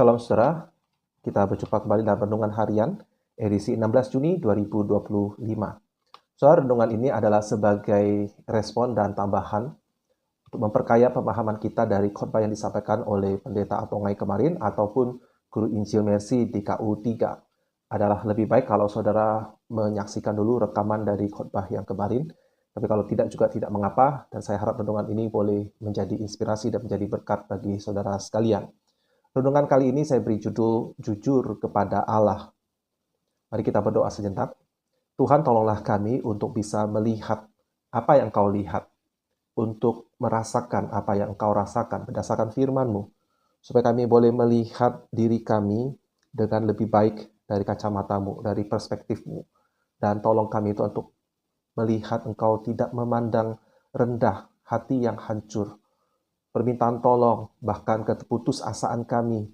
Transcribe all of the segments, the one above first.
Salam saudara, kita berjumpa kembali dalam Renungan Harian, edisi 16 Juni 2025. Saudara, renungan ini adalah sebagai respon dan tambahan untuk memperkaya pemahaman kita dari khotbah yang disampaikan oleh Pendeta Apongai kemarin ataupun Guru Injil Mercy di KU 3. Adalah lebih baik kalau saudara menyaksikan dulu rekaman dari khotbah yang kemarin, tapi kalau tidak juga tidak mengapa, dan saya harap renungan ini boleh menjadi inspirasi dan menjadi berkat bagi saudara sekalian. Renungan kali ini saya beri judul Jujur kepada Allah. Mari kita berdoa sejenak. Tuhan, tolonglah kami untuk bisa melihat apa yang Engkau lihat, untuk merasakan apa yang Engkau rasakan berdasarkan firman-Mu, supaya kami boleh melihat diri kami dengan lebih baik dari kacamata-Mu, dari perspektif-Mu. Dan tolong kami itu untuk melihat Engkau tidak memandang rendah hati yang hancur, permintaan tolong, bahkan keputusasaan kami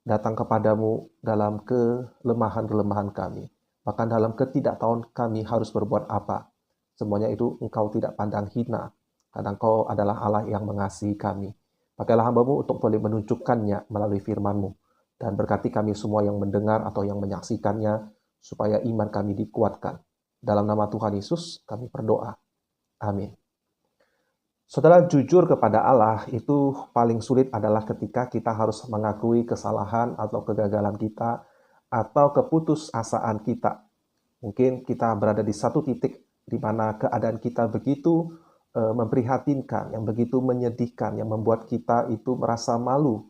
datang kepadamu dalam kelemahan-kelemahan kami. Bahkan dalam ketidaktahuan kami harus berbuat apa. Semuanya itu Engkau tidak pandang hina, karena Engkau adalah Allah yang mengasihi kami. Pakailah hamba-Mu untuk boleh menunjukkannya melalui firman-Mu. Dan berkati kami semua yang mendengar atau yang menyaksikannya, supaya iman kami dikuatkan. Dalam nama Tuhan Yesus kami berdoa. Amin. Saudara, jujur kepada Allah itu paling sulit adalah ketika kita harus mengakui kesalahan atau kegagalan kita atau keputusasaan kita. Mungkin kita berada di satu titik di mana keadaan kita begitu memprihatinkan, yang begitu menyedihkan, yang membuat kita itu merasa malu.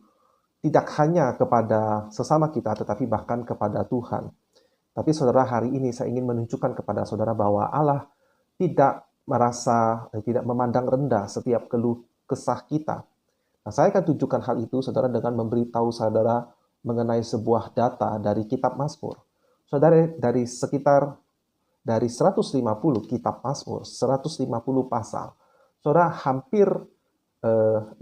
Tidak hanya kepada sesama kita, tetapi bahkan kepada Tuhan. Tapi saudara, hari ini saya ingin menunjukkan kepada saudara bahwa Allah tidak tidak memandang rendah setiap keluh kesah kita. Nah, saya akan tunjukkan hal itu, saudara, dengan memberitahu saudara mengenai sebuah data dari kitab Mazmur. Saudara, dari 150 kitab Mazmur, 150 pasal, saudara, hampir 50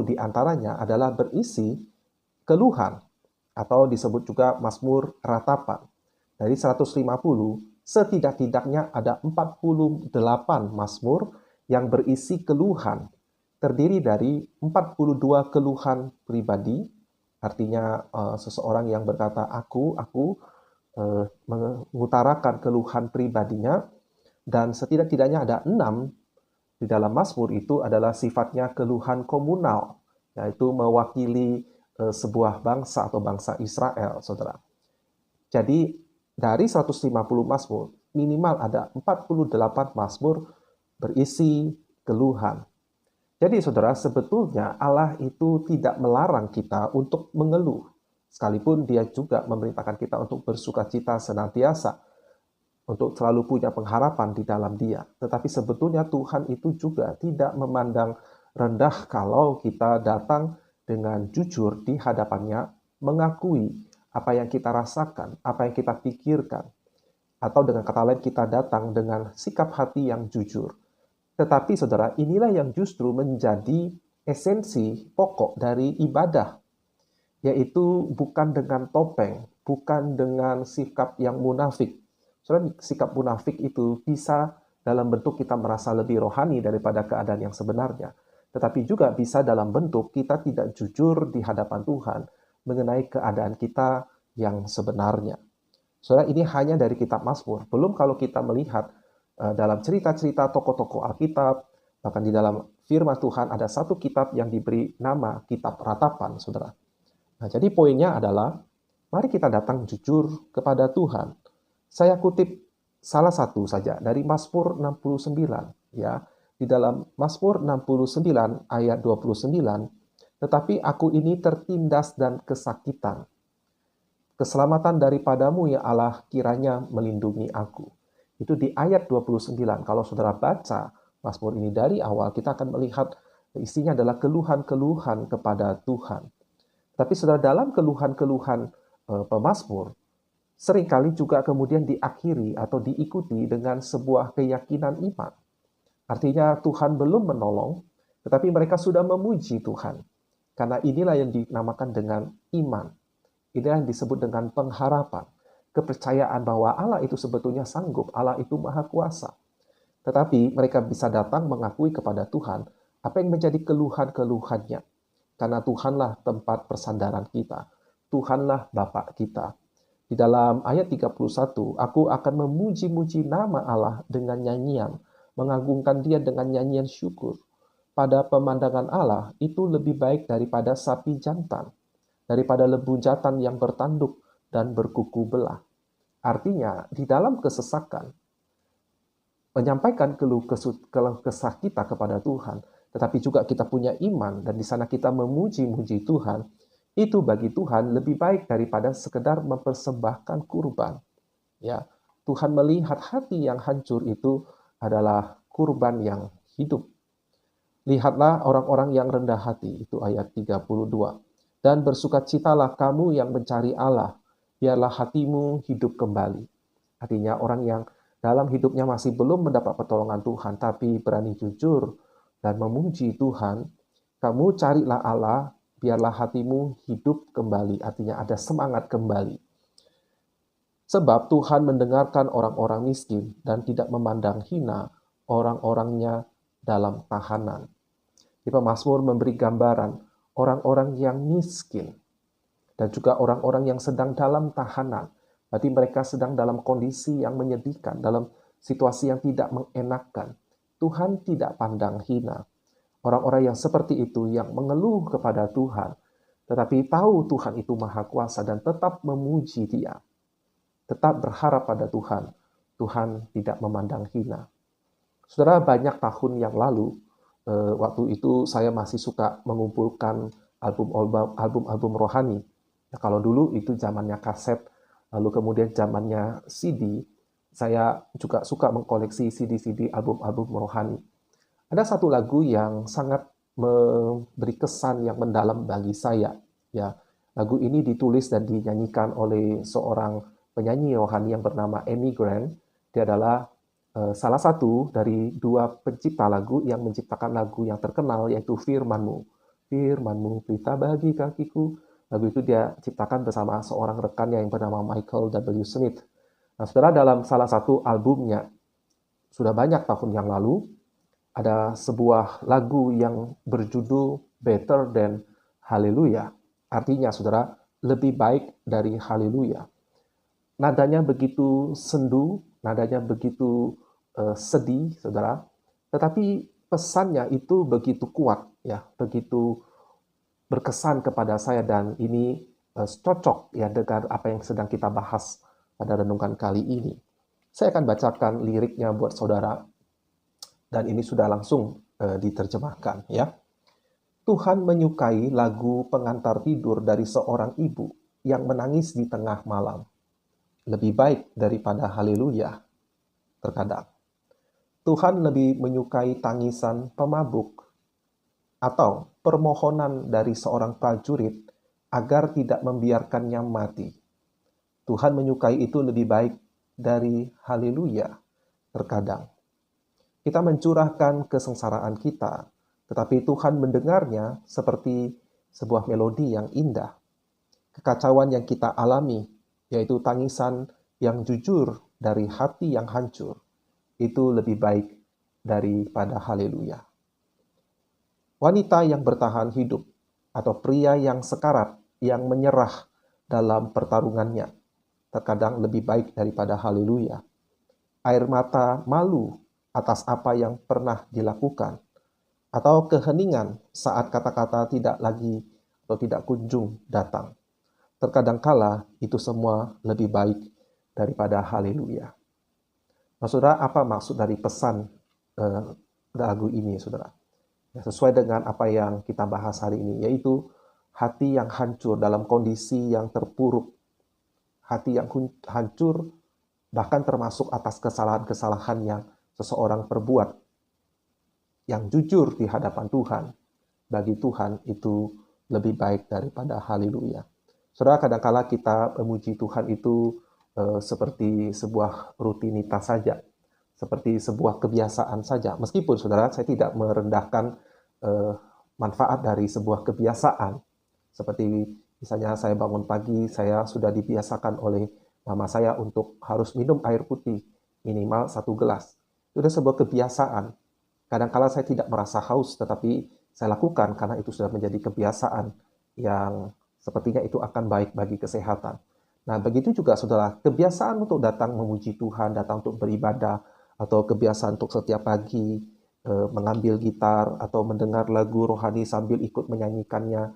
diantaranya adalah berisi keluhan, atau disebut juga Mazmur ratapan. Dari 150, setidak-tidaknya ada 48 Mazmur yang berisi keluhan, terdiri dari 42 keluhan pribadi, artinya seseorang yang berkata aku mengutarakan keluhan pribadinya, dan setidak-tidaknya ada 6 di dalam Mazmur itu adalah sifatnya keluhan komunal, yaitu mewakili sebuah bangsa atau bangsa Israel, saudara. Jadi dari 150 Mazmur, minimal ada 48 Mazmur berisi keluhan. Jadi saudara, sebetulnya Allah itu tidak melarang kita untuk mengeluh. Sekalipun dia juga memerintahkan kita untuk bersukacita senantiasa, untuk selalu punya pengharapan di dalam dia. Tetapi sebetulnya Tuhan itu juga tidak memandang rendah kalau kita datang dengan jujur di hadapannya, mengakui apa yang kita rasakan, apa yang kita pikirkan. Atau dengan kata lain, kita datang dengan sikap hati yang jujur. Tetapi saudara, inilah yang justru menjadi esensi pokok dari ibadah. Yaitu bukan dengan topeng, bukan dengan sikap yang munafik. Saudara, sikap munafik itu bisa dalam bentuk kita merasa lebih rohani daripada keadaan yang sebenarnya. Tetapi juga bisa dalam bentuk kita tidak jujur di hadapan Tuhan mengenai keadaan kita yang sebenarnya. Saudara, ini hanya dari kitab Mazmur. Belum kalau kita melihat dalam cerita-cerita tokoh-tokoh Alkitab, bahkan di dalam firman Tuhan ada satu kitab yang diberi nama kitab ratapan, saudara. Nah, jadi poinnya adalah, mari kita datang jujur kepada Tuhan. Saya kutip salah satu saja dari Mazmur 69, ya. Di dalam Mazmur 69 ayat 29, tetapi aku ini tertindas dan kesakitan. Keselamatan daripadamu ya Allah kiranya melindungi aku. Itu di ayat 29. Kalau saudara baca Mazmur ini dari awal, kita akan melihat isinya adalah keluhan-keluhan kepada Tuhan. Tapi saudara, dalam keluhan-keluhan pemazmur, seringkali juga kemudian diakhiri atau diikuti dengan sebuah keyakinan iman. Artinya Tuhan belum menolong, tetapi mereka sudah memuji Tuhan. Karena inilah yang dinamakan dengan iman. Inilah yang disebut dengan pengharapan. Kepercayaan bahwa Allah itu sebetulnya sanggup, Allah itu maha kuasa. Tetapi mereka bisa datang mengakui kepada Tuhan apa yang menjadi keluhan-keluhannya. Karena Tuhanlah tempat persandaran kita. Tuhanlah Bapa kita. Di dalam ayat 31, aku akan memuji-muji nama Allah dengan nyanyian, mengagungkan Dia dengan nyanyian syukur. Pada pemandangan Allah, itu lebih baik daripada sapi jantan, daripada lembu jantan yang bertanduk dan berkuku belah. Artinya, di dalam kesesakan, menyampaikan keluh kesah kita kepada Tuhan, tetapi juga kita punya iman, dan di sana kita memuji-muji Tuhan, itu bagi Tuhan lebih baik daripada sekedar mempersembahkan kurban. Ya, Tuhan melihat hati yang hancur itu adalah kurban yang hidup. Lihatlah orang-orang yang rendah hati, itu ayat 32. Dan bersukacitalah kamu yang mencari Allah, biarlah hatimu hidup kembali. Artinya orang yang dalam hidupnya masih belum mendapat pertolongan Tuhan, tapi berani jujur dan memuji Tuhan, kamu carilah Allah, biarlah hatimu hidup kembali. Artinya ada semangat kembali. Sebab Tuhan mendengarkan orang-orang miskin dan tidak memandang hina orang-orangnya dalam tahanan. Di Pemazmur memberi gambaran orang-orang yang miskin dan juga orang-orang yang sedang dalam tahanan. Berarti mereka sedang dalam kondisi yang menyedihkan, dalam situasi yang tidak mengenakan. Tuhan tidak pandang hina orang-orang yang seperti itu, yang mengeluh kepada Tuhan, tetapi tahu Tuhan itu Maha Kuasa dan tetap memuji Dia, tetap berharap pada Tuhan. Tuhan tidak memandang hina. Saudara, banyak tahun yang lalu, waktu itu saya masih suka mengumpulkan album-album rohani. Ya, kalau dulu itu zamannya kaset, lalu kemudian zamannya CD, saya juga suka mengkoleksi CD-CD album-album rohani. Ada satu lagu yang sangat memberi kesan yang mendalam bagi saya. Ya, lagu ini ditulis dan dinyanyikan oleh seorang penyanyi rohani yang bernama Amy Grant. Dia adalah salah satu dari dua pencipta lagu yang menciptakan lagu yang terkenal, yaitu Firman-Mu. Firman-Mu, pelita bagi kakiku. Lagu itu dia ciptakan bersama seorang rekannya yang bernama Michael W. Smith. Nah, saudara, dalam salah satu albumnya, sudah banyak tahun yang lalu, ada sebuah lagu yang berjudul Better Than Hallelujah. Artinya, saudara, lebih baik dari Haleluya. Nadanya begitu sendu, nadanya begitu sedih, saudara. Tetapi pesannya itu begitu kuat, ya, begitu berkesan kepada saya, dan ini cocok ya dengan apa yang sedang kita bahas pada renungan kali ini. Saya akan bacakan liriknya buat saudara, dan ini sudah langsung diterjemahkan ya. Tuhan menyukai lagu pengantar tidur dari seorang ibu yang menangis di tengah malam. Lebih baik daripada haleluya. Terkadang Tuhan lebih menyukai tangisan pemabuk atau permohonan dari seorang prajurit agar tidak membiarkannya mati. Tuhan menyukai itu lebih baik dari haleluya. Terkadang kita mencurahkan kesengsaraan kita, tetapi Tuhan mendengarnya seperti sebuah melodi yang indah. Kekacauan yang kita alami, yaitu tangisan yang jujur dari hati yang hancur, itu lebih baik daripada haleluya. Wanita yang bertahan hidup, atau pria yang sekarat, yang menyerah dalam pertarungannya, terkadang lebih baik daripada haleluya. Air mata malu atas apa yang pernah dilakukan, atau keheningan saat kata-kata tidak lagi atau tidak kunjung datang. Terkadang kala itu semua lebih baik daripada haleluya. Nah, saudara, apa maksud dari pesan lagu ini, saudara? Ya, sesuai dengan apa yang kita bahas hari ini, yaitu hati yang hancur dalam kondisi yang terpuruk, hati yang hancur bahkan termasuk atas kesalahan-kesalahan yang seseorang perbuat, yang jujur di hadapan Tuhan. Bagi Tuhan itu lebih baik daripada haleluya. Saudara, kadang-kala kita memuji Tuhan itu seperti sebuah rutinitas saja, seperti sebuah kebiasaan saja. Meskipun, saudara, saya tidak merendahkan manfaat dari sebuah kebiasaan. Seperti misalnya saya bangun pagi, saya sudah dibiasakan oleh mama saya untuk harus minum air putih minimal 1 gelas. Itu sudah sebuah kebiasaan. Kadang-kala saya tidak merasa haus, tetapi saya lakukan karena itu sudah menjadi kebiasaan yang Sepertinya itu akan baik bagi kesehatan. Nah, begitu juga saudara, kebiasaan untuk datang memuji Tuhan, datang untuk beribadah, atau kebiasaan untuk setiap pagi mengambil gitar atau mendengar lagu rohani sambil ikut menyanyikannya,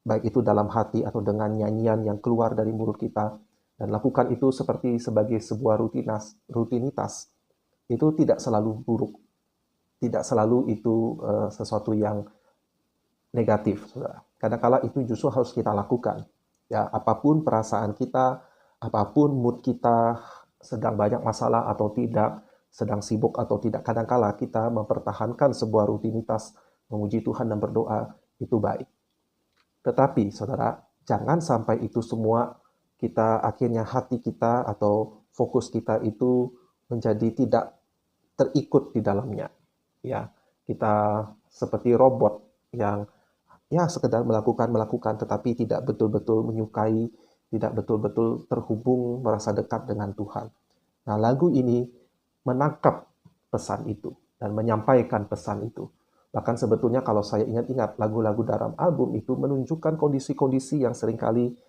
baik itu dalam hati atau dengan nyanyian yang keluar dari mulut kita, dan lakukan itu sebagai sebuah rutinitas, itu tidak selalu buruk, tidak selalu itu sesuatu yang negatif, saudara. Kadang-kala itu justru harus kita lakukan. Ya, apapun perasaan kita, apapun mood kita, sedang banyak masalah atau tidak, sedang sibuk atau tidak, kadang-kala kita mempertahankan sebuah rutinitas memuji Tuhan dan berdoa, itu baik. Tetapi, saudara, jangan sampai itu semua kita akhirnya hati kita atau fokus kita itu menjadi tidak terikut di dalamnya. Ya, kita seperti robot yang ya sekedar melakukan tetapi tidak betul-betul menyukai, tidak betul-betul terhubung, merasa dekat dengan Tuhan. Nah, lagu ini menangkap pesan itu dan menyampaikan pesan itu. Bahkan sebetulnya kalau saya ingat-ingat, lagu-lagu dalam album itu menunjukkan kondisi-kondisi yang seringkali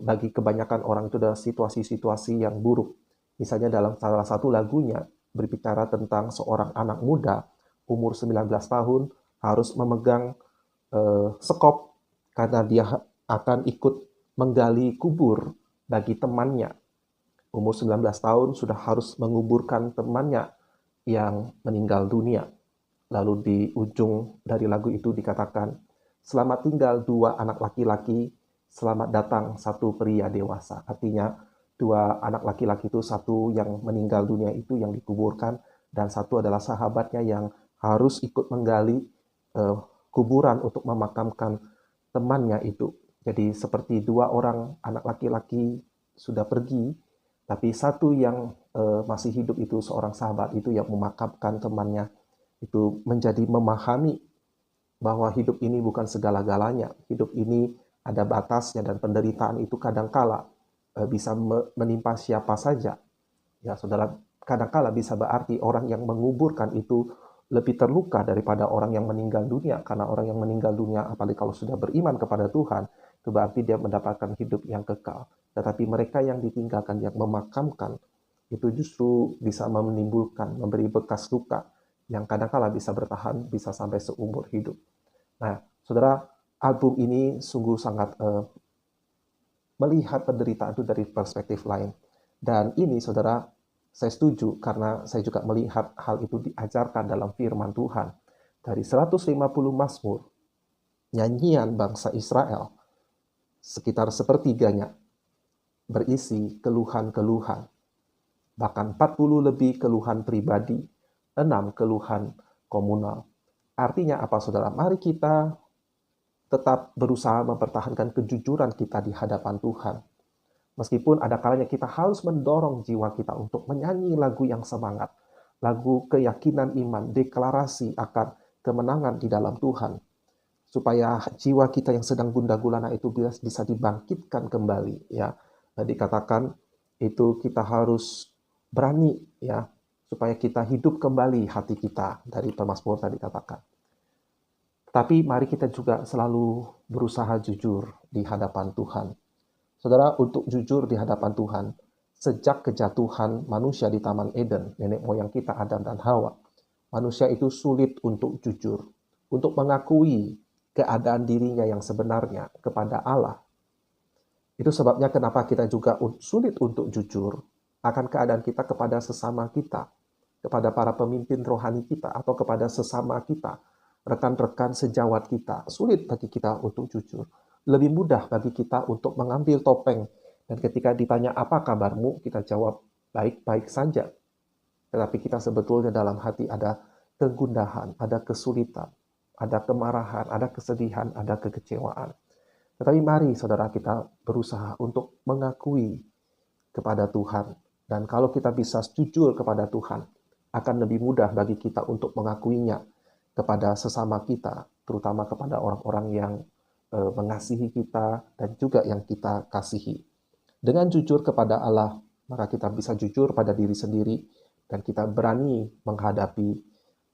bagi kebanyakan orang itu adalah situasi-situasi yang buruk. Misalnya dalam salah satu lagunya berbicara tentang seorang anak muda umur 19 tahun harus memegang sekop karena dia akan ikut menggali kubur bagi temannya. Umur 19 tahun sudah harus menguburkan temannya yang meninggal dunia. Lalu di ujung dari lagu itu dikatakan, selamat tinggal dua anak laki-laki, selamat datang satu pria dewasa. Artinya dua anak laki-laki itu, satu yang meninggal dunia itu yang dikuburkan, dan satu adalah sahabatnya yang harus ikut menggali kuburan untuk memakamkan temannya itu. Jadi seperti dua orang anak laki-laki sudah pergi, tapi satu yang masih hidup itu, seorang sahabat itu yang memakamkan temannya, itu menjadi memahami bahwa hidup ini bukan segala-galanya. Hidup ini ada batasnya dan penderitaan itu kadangkala bisa menimpa siapa saja. Ya, saudara, kadangkala bisa berarti orang yang menguburkan itu lebih terluka daripada orang yang meninggal dunia. Karena orang yang meninggal dunia, apalagi kalau sudah beriman kepada Tuhan, itu berarti dia mendapatkan hidup yang kekal. Tetapi mereka yang ditinggalkan, yang memakamkan, itu justru bisa menimbulkan, memberi bekas luka yang kadang-kala bisa bertahan, bisa sampai seumur hidup. Nah, saudara, album ini sungguh sangat melihat penderitaan itu dari perspektif lain. Dan ini, saudara, saya setuju karena saya juga melihat hal itu diajarkan dalam firman Tuhan. Dari 150 mazmur, nyanyian bangsa Israel, sekitar sepertiganya berisi keluhan-keluhan. Bahkan 40 lebih keluhan pribadi, 6 keluhan komunal. Artinya apa, saudara? Mari kita tetap berusaha mempertahankan kejujuran kita di hadapan Tuhan. Meskipun ada kalanya kita harus mendorong jiwa kita untuk menyanyi lagu yang semangat, lagu keyakinan iman, deklarasi akan kemenangan di dalam Tuhan, supaya jiwa kita yang sedang gundah gulana itu bisa dibangkitkan kembali. Ya, dikatakan itu kita harus berani, ya, supaya kita hidup kembali hati kita, dari pemazmur tadi katakan. Tapi mari kita juga selalu berusaha jujur di hadapan Tuhan. Saudara, untuk jujur di hadapan Tuhan, sejak kejatuhan manusia di Taman Eden, nenek moyang kita Adam dan Hawa, manusia itu sulit untuk jujur, untuk mengakui keadaan dirinya yang sebenarnya kepada Allah. Itu sebabnya kenapa kita juga sulit untuk jujur akan keadaan kita kepada sesama kita, kepada para pemimpin rohani kita, atau kepada sesama kita, rekan-rekan sejawat kita. Sulit bagi kita untuk jujur. Lebih mudah bagi kita untuk mengambil topeng, dan ketika ditanya apa kabarmu, kita jawab baik-baik saja. Tetapi kita sebetulnya dalam hati ada kegundahan, ada kesulitan, ada kemarahan, ada kesedihan, ada kekecewaan. Tetapi mari saudara kita berusaha untuk mengakui kepada Tuhan. Dan kalau kita bisa jujur kepada Tuhan, akan lebih mudah bagi kita untuk mengakuinya kepada sesama kita, terutama kepada orang-orang yang mengasihi kita dan juga yang kita kasihi. Dengan jujur kepada Allah, maka kita bisa jujur pada diri sendiri dan kita berani menghadapi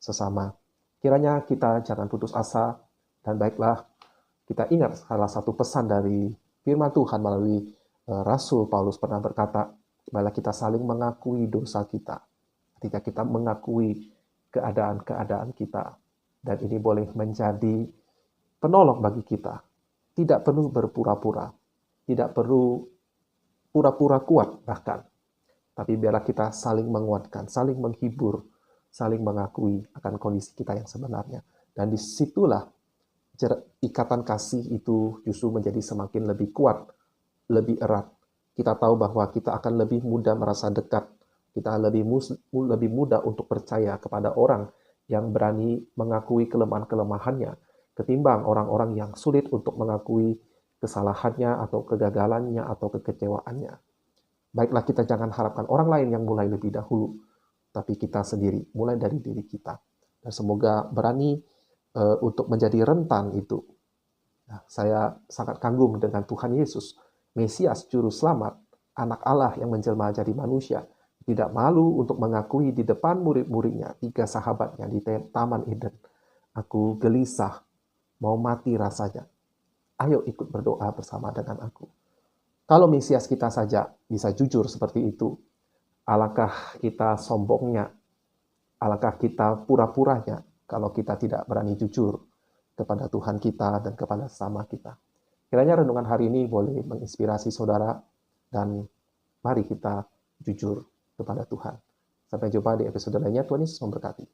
sesama. Kiranya kita jangan putus asa, dan baiklah Kita ingat salah satu pesan dari firman Tuhan melalui Rasul Paulus pernah berkata, malah kita saling mengakui dosa kita. Ketika kita mengakui keadaan-keadaan kita. Dan ini boleh menjadi penolong bagi kita. Tidak perlu berpura-pura. Tidak perlu pura-pura kuat bahkan. Tapi biarlah kita saling menguatkan, saling menghibur, saling mengakui akan kondisi kita yang sebenarnya. Dan disitulah ikatan kasih itu justru menjadi semakin lebih kuat, lebih erat. Kita tahu bahwa kita akan lebih mudah merasa dekat. Kita lebih mudah untuk percaya kepada orang yang berani mengakui kelemahan-kelemahannya, ketimbang orang-orang yang sulit untuk mengakui kesalahannya atau kegagalannya atau kekecewaannya. Baiklah, kita jangan harapkan orang lain yang mulai lebih dahulu, tapi kita sendiri, mulai dari diri kita. Dan semoga berani untuk menjadi rentan itu. Nah, saya sangat kagum dengan Tuhan Yesus, Mesias, Juru Selamat, Anak Allah yang menjelma jadi manusia, tidak malu untuk mengakui di depan murid-muridnya, 3 sahabatnya di Taman Eden. Aku gelisah, mau mati rasanya. Ayo ikut berdoa bersama dengan aku. Kalau Mesias kita saja bisa jujur seperti itu, alangkah kita sombongnya, alangkah kita pura-puranya kalau kita tidak berani jujur kepada Tuhan kita dan kepada sesama kita. Kiranya renungan hari ini boleh menginspirasi saudara dan mari kita jujur kepada Tuhan. Sampai jumpa di episode lainnya. Tuhan Yesus memberkati.